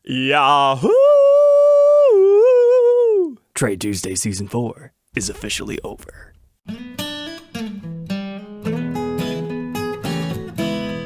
Yahoo! Trade Tuesday Season 4 is officially over.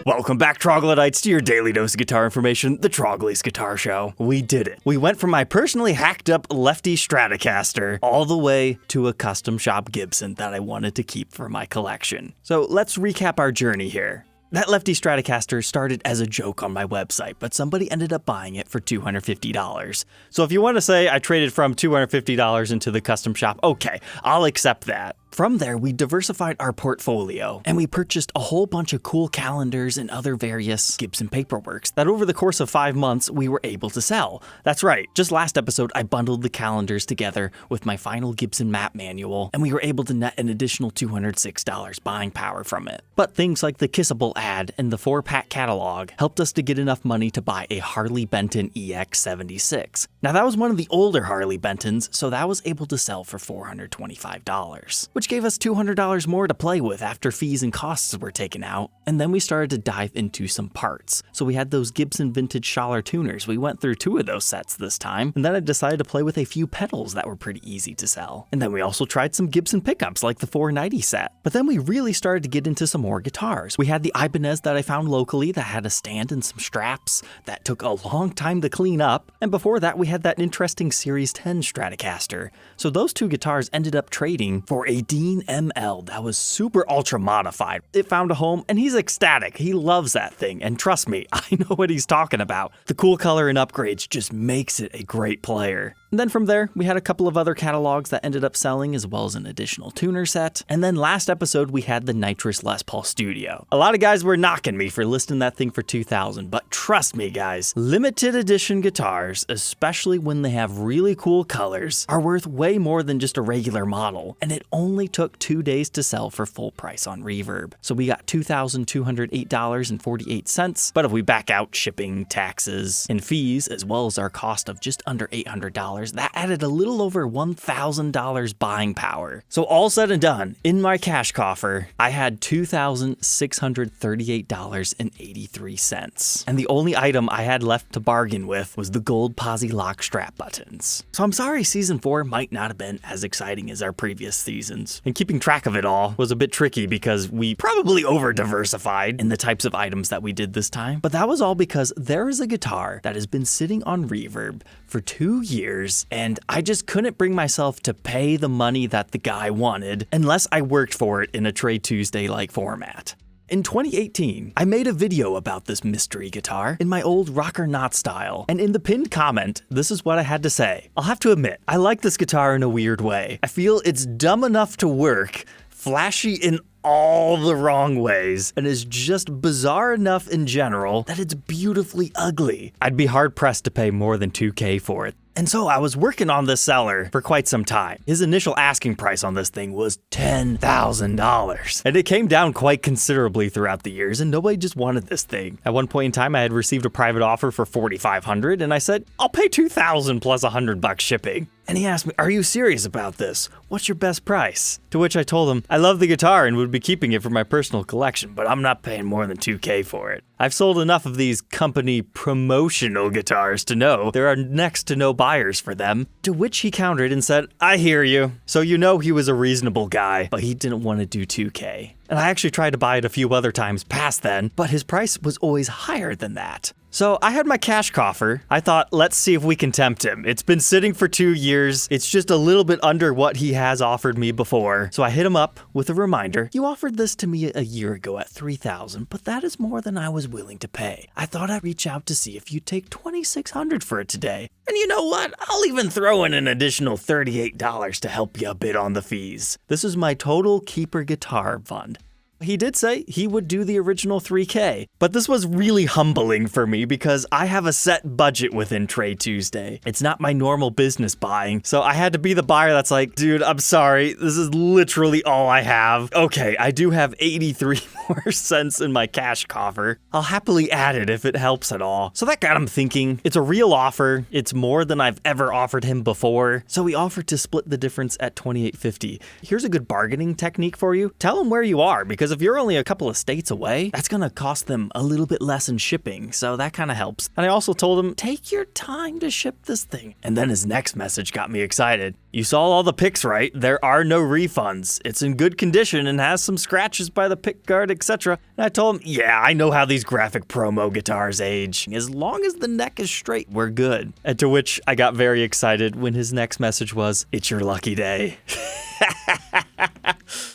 Welcome back, Troglodytes, to your daily dose of guitar information, the Trogly's Guitar Show. We did it. We went from my personally hacked up Lefty Stratocaster all the way to a Custom Shop Gibson that I wanted to keep for my collection. So let's recap our journey here. That Lefty Stratocaster started as a joke on my website, but somebody ended up buying it for $250. So if you want to say I traded from $250 into the custom shop, okay, I'll accept that. From there, we diversified our portfolio, and we purchased a whole bunch of cool calendars and other various Gibson paperworks that over the course of 5 months, we were able to sell. That's right, just last episode, I bundled the calendars together with my final Gibson map manual, and we were able to net an additional $206 buying power from it. But things like the Kissable ad and the 4-pack catalog helped us to get enough money to buy a Harley Benton EX76. Now that was one of the older Harley Bentons, so that was able to sell for $425. Which gave us $200 more to play with after fees and costs were taken out. And then we started to dive into some parts. So we had those Gibson vintage Schaller tuners. We went through 2 of those sets this time. And then I decided to play with a few pedals that were pretty easy to sell. And then we also tried some Gibson pickups like the 490 set. But then we really started to get into some more guitars. We had the Ibanez that I found locally that had a stand and some straps that took a long time to clean up. And before that, we had that interesting Series 10 Stratocaster. So those 2 guitars ended up trading for a Dean ML that was super ultra modified. It found a home and he's ecstatic. He loves that thing, and trust me, I know what he's talking about. The cool color and upgrades just makes it a great player. And then from there, we had a couple of other catalogs that ended up selling, as well as an additional tuner set. And then last episode, we had the Nitrous Les Paul Studio. A lot of guys were knocking me for listing that thing for $2,000, but trust me guys, limited edition guitars, especially when they have really cool colors, are worth way more than just a regular model. And it only took 2 days to sell for full price on Reverb. So we got $2,208.48, but if we back out shipping, taxes, and fees, as well as our cost of just under $800, that added a little over $1,000 buying power. So all said and done, in my cash coffer, I had $2,638.83. And the only item I had left to bargain with was the gold posi lock strap buttons. So I'm sorry season 4 might not have been as exciting as our previous seasons. And keeping track of it all was a bit tricky because we probably over-diversified in the types of items that we did this time. But that was all because there is a guitar that has been sitting on Reverb for 2 years, and I just couldn't bring myself to pay the money that the guy wanted unless I worked for it in a Trade Tuesday-like format. In 2018, I made a video about this mystery guitar in my old rocker knot style, and in the pinned comment, this is what I had to say. I'll have to admit, I like this guitar in a weird way. I feel it's dumb enough to work, flashy in all the wrong ways, and is just bizarre enough in general that it's beautifully ugly. I'd be hard-pressed to pay more than $2,000 for it. And so I was working on this seller for quite some time. His initial asking price on this thing was $10,000. And it came down quite considerably throughout the years, and nobody just wanted this thing. At one point in time, I had received a private offer for $4,500, and I said, I'll pay $2,000 plus $100 shipping. And he asked me, are you serious about this? What's your best price? To which I told him, I love the guitar and would be keeping it for my personal collection, but I'm not paying more than $2,000 for it. I've sold enough of these company promotional guitars to know there are next to no buyers for them. To which he countered and said, I hear you. So you know he was a reasonable guy, but he didn't want to do $2,000. And I actually tried to buy it a few other times past then, but his price was always higher than that. So I had my cash coffer. I thought, let's see if we can tempt him. It's been sitting for 2 years. It's just a little bit under what he has offered me before. So I hit him up with a reminder. You offered this to me a year ago at $3,000, but that is more than I was willing to pay. I thought I'd reach out to see if you'd take $2,600 for it today. And you know what? I'll even throw in an additional $38 to help you a bit on the fees. This is my total keeper guitar fund. He did say he would do the original $3,000, but this was really humbling for me because I have a set budget within Trade Tuesday. It's not my normal business buying, so I had to be the buyer that's like, dude, I'm sorry, this is literally all I have. Okay, I do have 83 more cents in my cash coffer. I'll happily add it if it helps at all. So that got him thinking. It's a real offer. It's more than I've ever offered him before. So we offered to split the difference at $2,850. Here's a good bargaining technique for you. Tell him where you are, because because if you're only a couple of states away, that's gonna cost them a little bit less in shipping, so that kind of helps. And I also told him, take your time to ship this thing. And then his next message got me excited. You saw all the pics, right? There are no refunds. It's in good condition and has some scratches by the pick guard, etc. And I told him, yeah, I know how these graphic promo guitars age. As long as the neck is straight, we're good. And to which I got very excited when his next message was, it's your lucky day.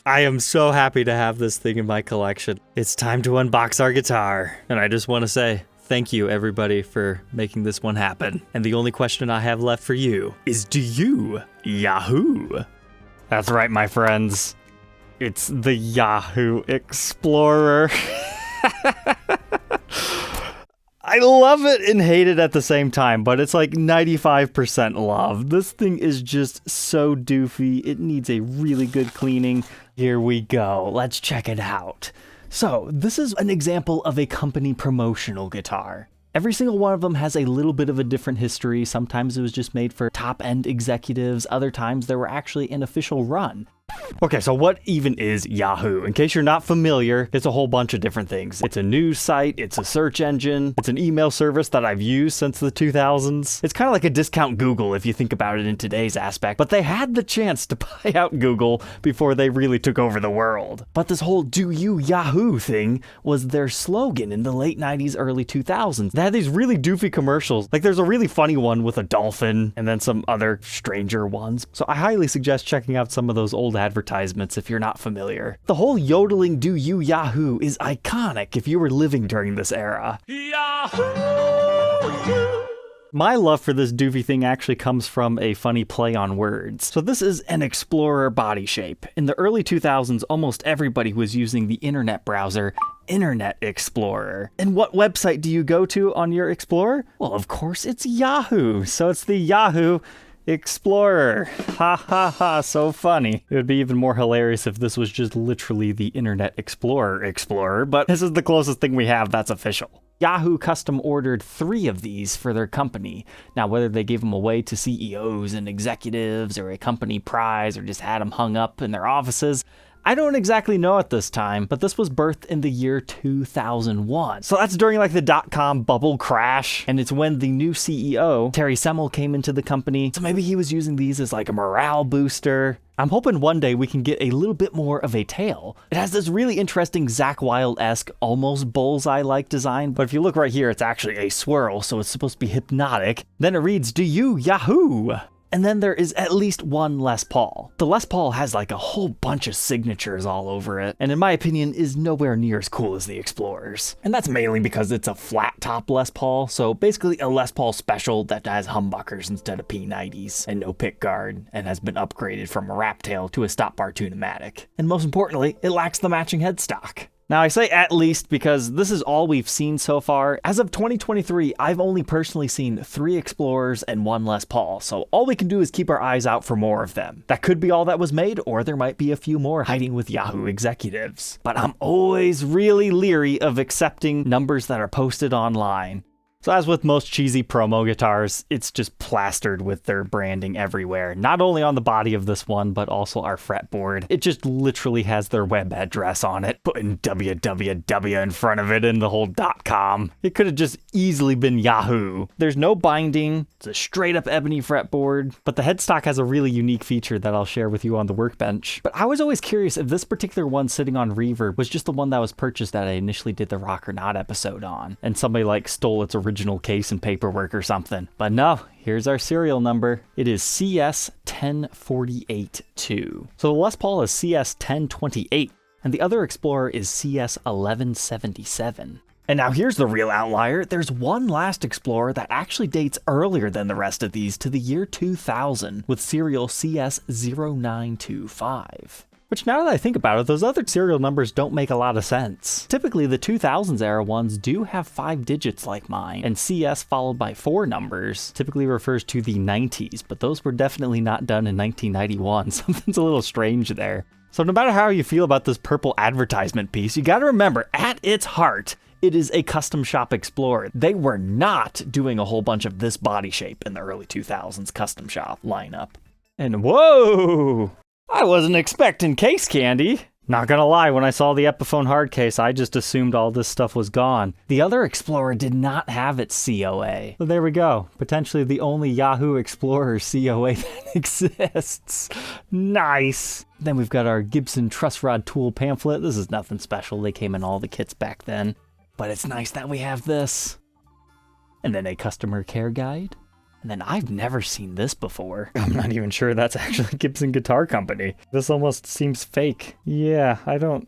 I am so happy to have this thing in my collection. It's time to unbox our guitar. And I just want to say, thank you, everybody, for making this one happen. And the only question I have left for you is, do you Yahoo? That's right, my friends. It's the Yahoo Explorer. I love it and hate it at the same time, but it's like 95% love. This thing is just so doofy. It needs a really good cleaning. Here we go. Let's check it out. So, this is an example of a company promotional guitar. Every single one of them has a little bit of a different history. Sometimes it was just made for top-end executives. Other times there were actually an official run. Okay, so what even is Yahoo? In case you're not familiar, it's a whole bunch of different things. It's a news site, it's a search engine, it's an email service that I've used since the 2000s. It's kind of like a discount Google if you think about it in today's aspect, but they had the chance to buy out Google before they really took over the world. But this whole "do you Yahoo" thing was their slogan in the late 90s, early 2000s. They had these really doofy commercials. Like there's a really funny one with a dolphin and then some other stranger ones. So I highly suggest checking out some of those old advertisements if you're not familiar. The whole yodeling "do you Yahoo" is iconic if you were living during this era. Yahoo! My love for this doofy thing actually comes from a funny play on words. So this is an Explorer body shape. In the early 2000s, almost everybody was using the internet browser Internet Explorer. And what website do you go to on your Explorer? Well, of course, it's Yahoo. So it's the Yahoo Explorer. Ha ha ha, so funny. It would be even more hilarious if this was just literally the Internet Explorer, but this is the closest thing we have that's official. Yahoo custom ordered 3 of these for their company. Now, whether they gave them away to CEOs and executives or a company prize or just had them hung up in their offices, I don't exactly know at this time, but this was birthed in the year 2001. So that's during like the dot-com bubble crash, and it's when the new CEO, Terry Semel, came into the company. So maybe he was using these as like a morale booster. I'm hoping one day we can get a little bit more of a tail. It has this really interesting Zakk Wylde-esque, almost bullseye-like design, but if you look right here, it's actually a swirl, so it's supposed to be hypnotic. Then it reads, "Do you Yahoo?" And then there is at least one Les Paul. The Les Paul has like a whole bunch of signatures all over it, and in my opinion is nowhere near as cool as the Explorers. And that's mainly because it's a flat top Les Paul, so basically a Les Paul special that has humbuckers instead of P90s, and no pick guard, and has been upgraded from a wrap tail to a stop bar tunematic. And most importantly, it lacks the matching headstock. Now, I say at least because this is all we've seen so far. As of 2023, I've only personally seen 3 Explorers and 1 Les Paul, so all we can do is keep our eyes out for more of them. That could be all that was made, or there might be a few more hiding with Yahoo executives. But I'm always really leery of accepting numbers that are posted online. So as with most cheesy promo guitars, it's just plastered with their branding everywhere. Not only on the body of this one, but also our fretboard. It just literally has their web address on it, putting www in front of it and the whole .com. It could have just easily been Yahoo. There's no binding, it's a straight up ebony fretboard, but the headstock has a really unique feature that I'll share with you on the workbench. But I was always curious if this particular one sitting on Reverb was just the one that was purchased that I initially did the Rock or Not episode on, and somebody like stole its original case and paperwork or something. But no, here's our serial number. It is CS10482. So the Les Paul is CS1028, and the other Explorer is CS1177. And now here's the real outlier. There's one last Explorer that actually dates earlier than the rest of these to the year 2000 with serial CS0925. Which, now that I think about it, those other serial numbers don't make a lot of sense. Typically, the 2000s era ones do have 5 digits like mine, and CS followed by 4 numbers typically refers to the 90s, but those were definitely not done in 1991. Something's a little strange there. So no matter how you feel about this purple advertisement piece, you gotta remember, at its heart, it is a Custom Shop Explorer. They were not doing a whole bunch of this body shape in the early 2000s Custom Shop lineup. And whoa! I wasn't expecting case candy. Not gonna lie, when I saw the Epiphone hard case, I just assumed all this stuff was gone. The other Explorer did not have its COA. So there we go. Potentially the only Yahoo Explorer COA that exists. Nice. Then we've got our Gibson truss rod tool pamphlet. This is nothing special. They came in all the kits back then. But it's nice that we have this. And then a customer care guide. And then I've never seen this before. I'm not even sure that's actually Gibson Guitar Company. This almost seems fake. Yeah, I don't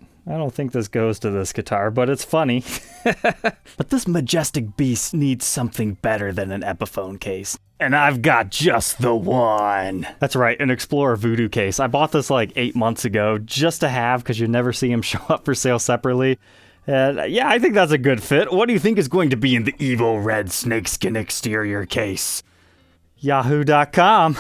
think this goes to this guitar, but it's funny. But this majestic beast needs something better than an Epiphone case. And I've got just the one. That's right, an Explorer Voodoo case. I bought this like 8 months ago just to have, because you never see them show up for sale separately. And yeah, I think that's a good fit. What do you think is going to be in the evil red snakeskin exterior case? Yahoo.com.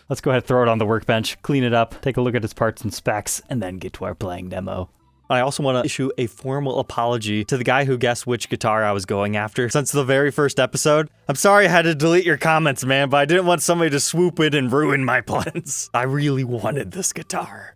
Let's go ahead and throw it on the workbench, clean it up, take a look at its parts and specs, and then get to our playing demo. I also want to issue a formal apology to the guy who guessed which guitar I was going after since the very first episode. I'm sorry I had to delete your comments, man, but I didn't want somebody to swoop in and ruin my plans. I really wanted this guitar.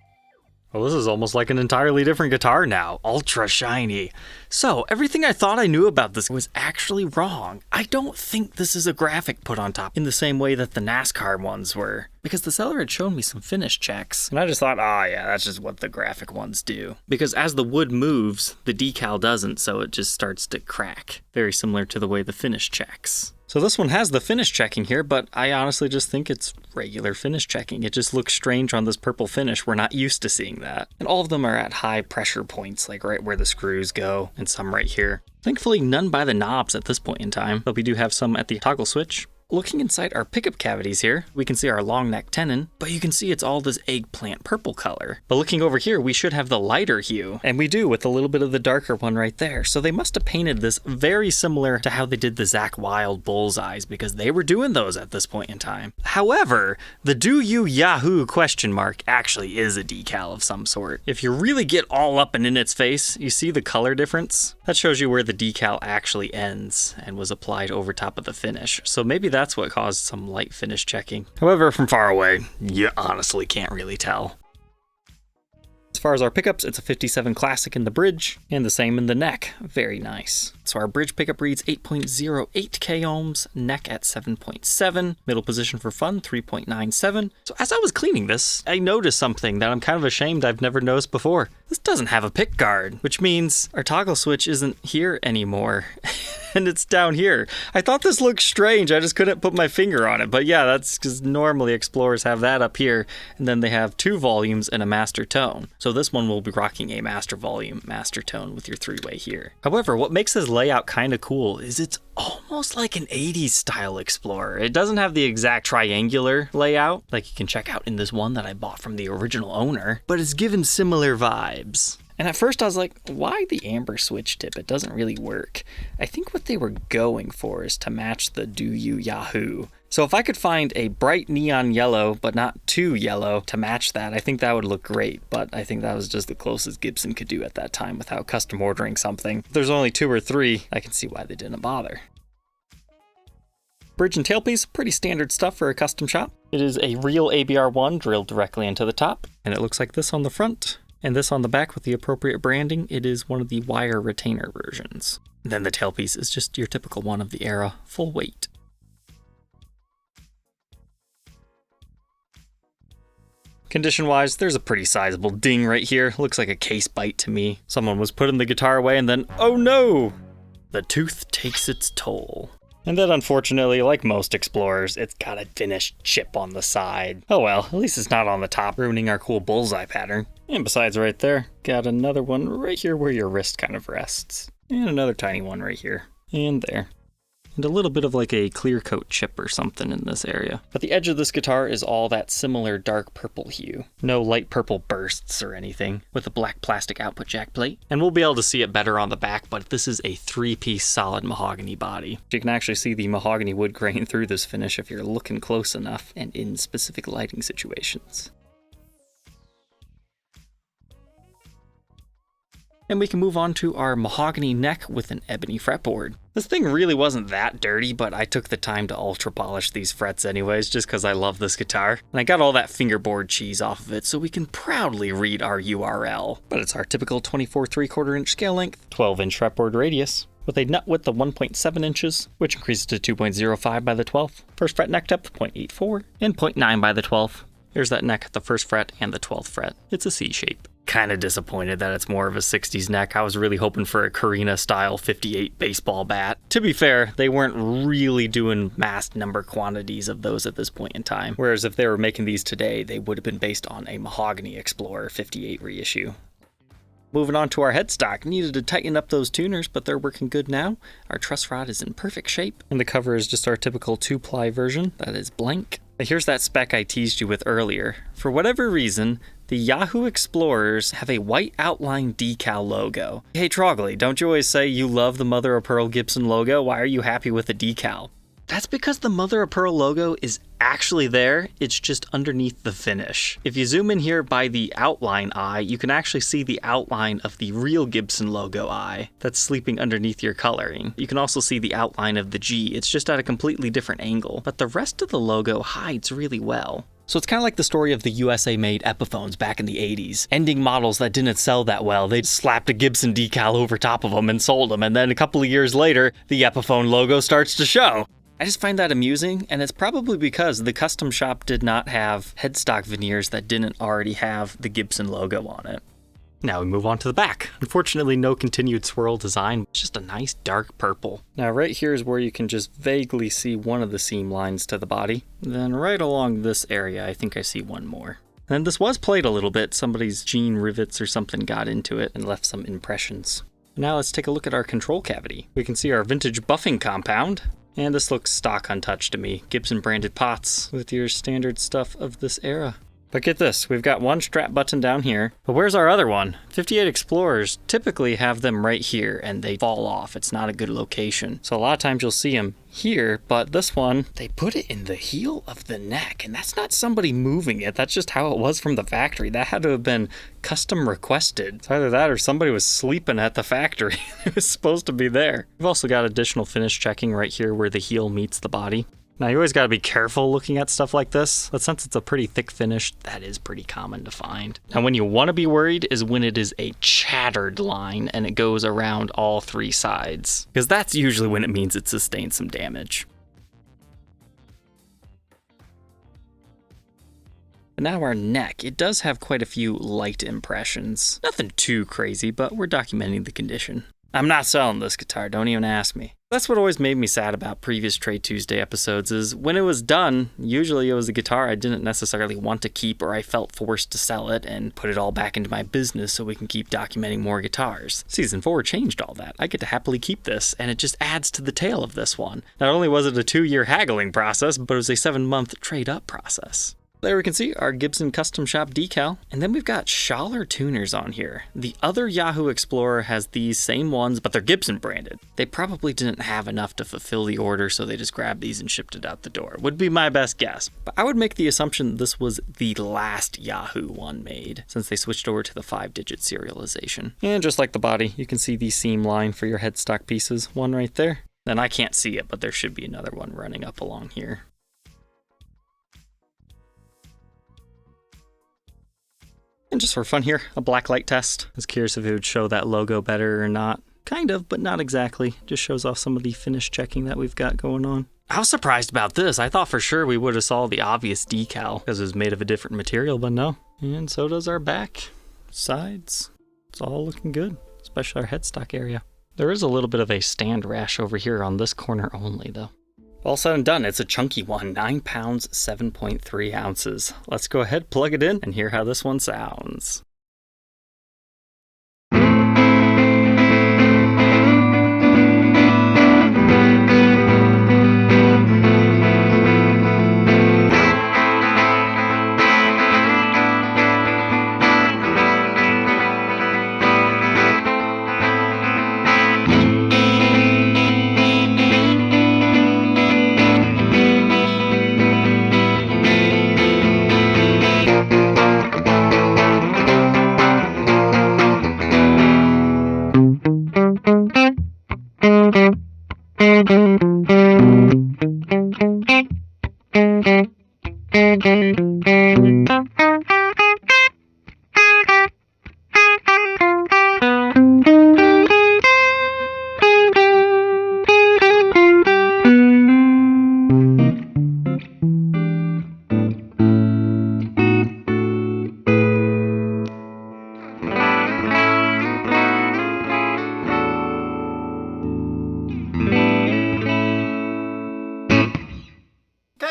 Well, this is almost like an entirely different guitar now. Ultra shiny. So, everything I thought I knew about this was actually wrong. I don't think this is a graphic put on top in the same way that the NASCAR ones were. Because the seller had shown me some finish checks. And I just thought, oh yeah, that's just what the graphic ones do. Because as the wood moves, the decal doesn't, so it just starts to crack. Very similar to the way the finish checks. So this one has the finish checking here, but I honestly just think it's regular finish checking. It just looks strange on this purple finish. We're not used to seeing that. And all of them are at high pressure points, like right where the screws go, and some right here. Thankfully, none by the knobs at this point in time, but we do have some at the toggle switch. Looking inside our pickup cavities here, we can see our long neck tenon, but you can see it's all this eggplant purple color. But looking over here, we should have the lighter hue, and we do with a little bit of the darker one right there. So they must have painted this very similar to how they did the Zakk Wylde bullseyes, because they were doing those at this point in time. However, the "Do You Yahoo?" question mark actually is a decal of some sort. If you really get all up and in its face, you see the color difference? That shows you where the decal actually ends and was applied over top of the finish. So maybe that's what caused some light finish checking. However, from far away, you honestly can't really tell. As far as our pickups, it's a 57 Classic in the bridge, and the same in the neck. Very nice. So our bridge pickup reads 8.08 k ohms, neck at 7.7, middle position for fun, 3.97. So as I was cleaning this, I noticed something that I'm kind of ashamed I've never noticed before. This doesn't have a pick guard, which means our toggle switch isn't here anymore. And it's down here. I thought this looked strange, I just couldn't put my finger on it, but yeah, that's because normally Explorers have that up here, and then they have 2 volumes and a master tone. So this one will be rocking a master volume, master tone with your 3-way here. However, what makes this layout kind of cool is it's almost like an 80s style Explorer. It doesn't have the exact triangular layout, like you can check out in this one that I bought from the original owner, but it's given similar vibes. And at first I was like, why the amber switch tip? It doesn't really work. I think what they were going for is to match the Do You Yahoo. So if I could find a bright neon yellow, but not too yellow, to match that, I think that would look great. But I think that was just the closest Gibson could do at that time without custom ordering something. If there's only 2 or 3, I can see why they didn't bother. Bridge and tailpiece, pretty standard stuff for a custom shop. It is a real ABR1 drilled directly into the top, and it looks like this on the front. And this on the back with the appropriate branding, it is one of the wire retainer versions. Then the tailpiece is just your typical one of the era, full weight. Condition-wise, there's a pretty sizable ding right here. Looks like a case bite to me. Someone was putting the guitar away and then, oh no! The tooth takes its toll. And then unfortunately, like most Explorers, it's got a finished chip on the side. Oh well, at least it's not on the top, ruining our cool bullseye pattern. And besides right there, got another one right here where your wrist kind of rests. And another tiny one right here. And there. And a little bit of like a clear coat chip or something in this area. But the edge of this guitar is all that similar dark purple hue. No light purple bursts or anything, with a black plastic output jack plate. And we'll be able to see it better on the back, but this is a 3-piece solid mahogany body. You can actually see the mahogany wood grain through this finish if you're looking close enough and in specific lighting situations. And we can move on to our mahogany neck with an ebony fretboard. This thing really wasn't that dirty, but I took the time to ultra polish these frets anyways, just because I love this guitar. And I got all that fingerboard cheese off of it so we can proudly read our URL. But it's our typical 24 3/4 inch scale length, 12 inch fretboard radius, with a nut width of 1.7 inches, which increases to 2.05 by the 12th. First fret neck depth 0.84 and 0.9 by the 12th. Here's that neck at the first fret and the 12th fret. It's a C shape. Kinda disappointed that it's more of a 60s neck. I was really hoping for a Karina style 58 baseball bat. To be fair, they weren't really doing mass number quantities of those at this point in time. Whereas if they were making these today, they would have been based on a Mahogany Explorer 58 reissue. Moving on to our headstock. Needed to tighten up those tuners, but they're working good now. Our truss rod is in perfect shape, and the cover is just our typical 2-ply version that is blank. Here's that spec I teased you with earlier. For whatever reason, the Yahoo Explorers have a white outline decal logo. Hey Trogly, don't you always say you love the mother of pearl Gibson logo? Why are you happy with the decal? That's because the mother of pearl logo is actually there, it's just underneath the finish. If you zoom in here by the outline eye, you can actually see the outline of the real Gibson logo eye that's sleeping underneath your coloring. You can also see the outline of the G, it's just at a completely different angle, but the rest of the logo hides really well. So it's kind of like the story of the USA-made Epiphones back in the 80s. Ending models that didn't sell that well, they slapped a Gibson decal over top of them and sold them, and then a couple of years later, the Epiphone logo starts to show. I just find that amusing, and it's probably because the custom shop did not have headstock veneers that didn't already have the Gibson logo on it. Now we move on to the back. Unfortunately, no continued swirl design, just a nice dark purple. Now right here is where you can just vaguely see one of the seam lines to the body. Then right along this area, I think I see one more. And this was played a little bit. Somebody's jean rivets or something got into it and left some impressions. Now let's take a look at our control cavity. We can see our vintage buffing compound. And this looks stock untouched to me. Gibson branded pots with your standard stuff of this era. But get this, we've got one Strat button down here, but where's our other one? 58 Explorers typically have them right here and they fall off. It's not a good location. So a lot of times you'll see them here, but this one, they put it in the heel of the neck, and that's not somebody moving it. That's just how it was from the factory. That had to have been custom requested. It's either that or somebody was sleeping at the factory. It was supposed to be there. We've also got additional finish checking right here where the heel meets the body. Now you always gotta be careful looking at stuff like this, but since it's a pretty thick finish, that is pretty common to find. Now when you wanna be worried is when it is a chattered line and it goes around all three sides, because that's usually when it means it sustained some damage. But now our neck, it does have quite a few light impressions. Nothing too crazy, but we're documenting the condition. I'm not selling this guitar, don't even ask me. That's what always made me sad about previous Trade Tuesday episodes is when it was done, usually it was a guitar I didn't necessarily want to keep or I felt forced to sell it and put it all back into my business so we can keep documenting more guitars. Season 4 changed all that. I get to happily keep this and it just adds to the tale of this one. Not only was it a 2-year haggling process, but it was a 7-month trade-up process. There we can see our Gibson Custom Shop decal, and then we've got Schaller tuners on here. The other Yahoo Explorer has these same ones, but they're Gibson branded. They probably didn't have enough to fulfill the order, so they just grabbed these and shipped it out the door. Would be my best guess. But I would make the assumption this was the last Yahoo one made, since they switched over to the 5-digit serialization. And just like the body, you can see the seam line for your headstock pieces, one right there. And I can't see it, but there should be another one running up along here. And just for fun here, a black light test. I was curious if it would show that logo better or not. Kind of, but not exactly. Just shows off some of the finish checking that we've got going on. I was surprised about this. I thought for sure we would have saw the obvious decal because it was made of a different material, but no. And so does our back, sides. It's all looking good, especially our headstock area. There is a little bit of a stand rash over here on this corner only though. All said and done, it's a chunky one, 9 pounds, 7.3 ounces. Let's go ahead, plug it in, and hear how this one sounds.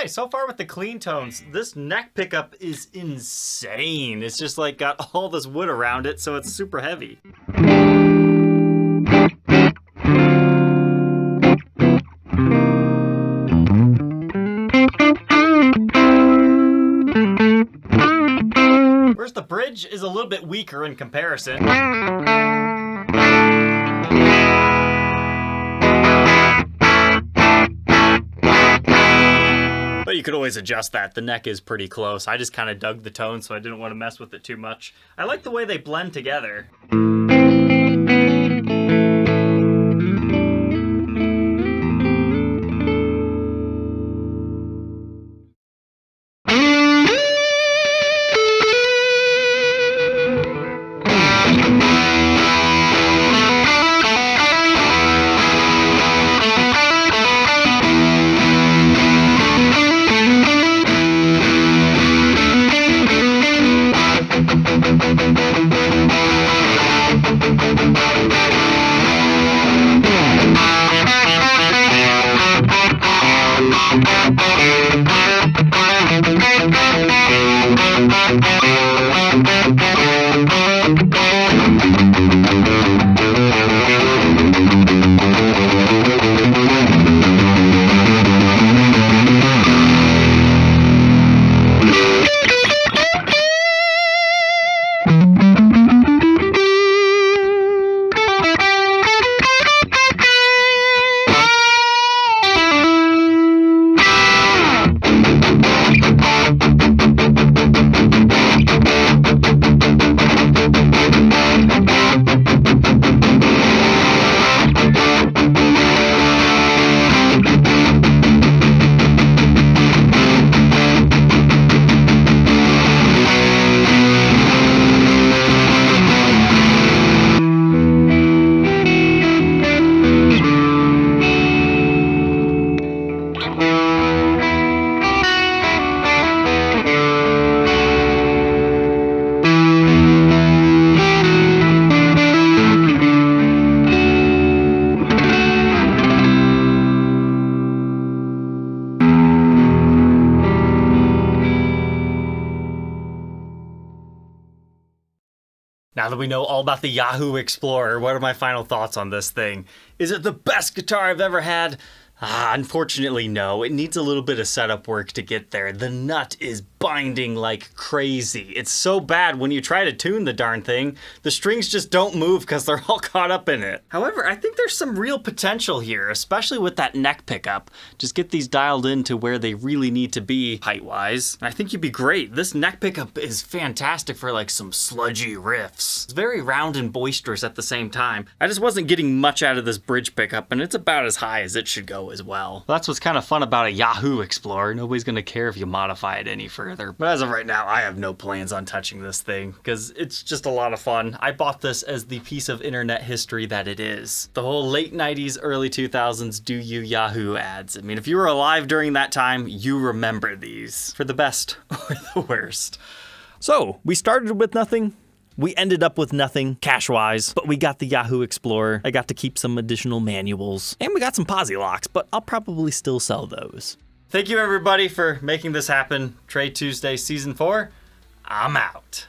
say, so far with the clean tones, this neck pickup is insane. It's just like got all this wood around it, so it's super heavy. Whereas the bridge is a little bit weaker in comparison. But you could always adjust that. The neck is pretty close. I just kind of dug the tone, so I didn't want to mess with it too much. I like the way they blend together. Now that we know all about the Yahoo Explorer, what are my final thoughts on this thing? Is it the best guitar I've ever had? Unfortunately, no. It needs a little bit of setup work to get there. The nut is binding like crazy. It's so bad when you try to tune the darn thing, the strings just don't move because they're all caught up in it. However, I think there's some real potential here, especially with that neck pickup. Just get these dialed in to where they really need to be height-wise. I think you'd be great. This neck pickup is fantastic for like some sludgy riffs. It's very round and boisterous at the same time. I just wasn't getting much out of this bridge pickup, and it's about as high as it should go as well. That's what's kind of fun about a Yahoo Explorer. Nobody's gonna care if you modify it any further. But as of right now, I have no plans on touching this thing because it's just a lot of fun. I bought this as the piece of internet history that it is. The whole late 90s, early 2000s do you Yahoo ads. I mean, if you were alive during that time, you remember these for the best or the worst. So we started with nothing. We ended up with nothing cash-wise, but we got the Yahoo Explorer. I got to keep some additional manuals, and we got some posi locks, but I'll probably still sell those. Thank you, everybody, for making this happen. Trade Tuesday Season 4, I'm out.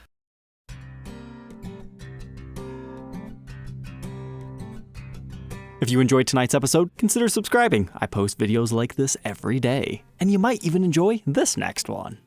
If you enjoyed tonight's episode, consider subscribing. I post videos like this every day, and you might even enjoy this next one.